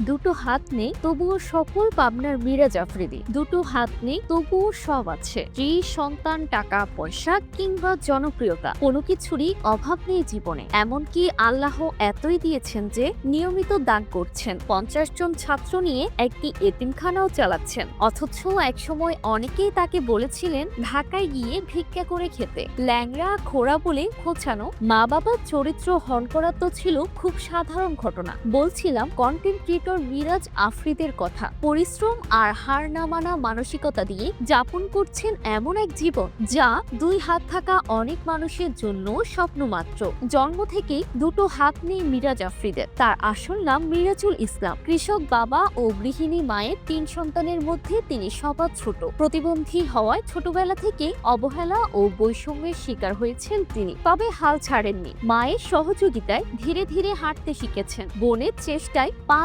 দুটো হাত নেই তবুও সফল পাবনার মিরাজ আফ্রিদি। দুটো হাত নেই তবুও সব আছে, স্ত্রী, সন্তান, টাকা পয়সা কিংবা জনপ্রিয়তা, কোনো কিছুরই অভাব নেই জীবনে। এমনকি আল্লাহ এতই দিয়েছেন যে নিয়মিত দান করছেন, 50 জন ছাত্র নিয়ে একটি এতিমখানাও চালাচ্ছেন। অথচ একসময় অনেকেই তাকে বলেছিলেন ঢাকায় গিয়ে ভিক্ষা করে খেতে। ল্যাংড়া খোড়া বলে খোঁচানো, মা বাবার চরিত্র হরণ করা তো ছিল খুব সাধারণ ঘটনা। বলছিলাম কন্টেন্ট ক্রিয়েটর মিরাজ আফ্রিদের কথা। পরিশ্রম আর হার না মানা মানসিকতা দিয়ে যাপন করছেন এমন এক জীবন যা দুই হাত থাকা অনেক মানুষের জন্য স্বপ্ন মাত্র। জন্ম থেকেই দুটো হাত নেই মিরাজ আফ্রিদের। তার আসল নাম মিরাজুল ইসলাম। কৃষক বাবা ও গৃহিণী মায়ের 3 সন্তানের মধ্যে তিনি সবার ছোট। প্রতিবন্ধী হওয়ায় ছোটবেলা থেকে অবহেলা ও বৈষম্যের শিকার হয়েছেন তিনি, তবে হাল ছাড়েননি। মায়ের সহযোগিতায় ধীরে ধীরে হাঁটতে শিখেছেন, বোনের চেষ্টায় পা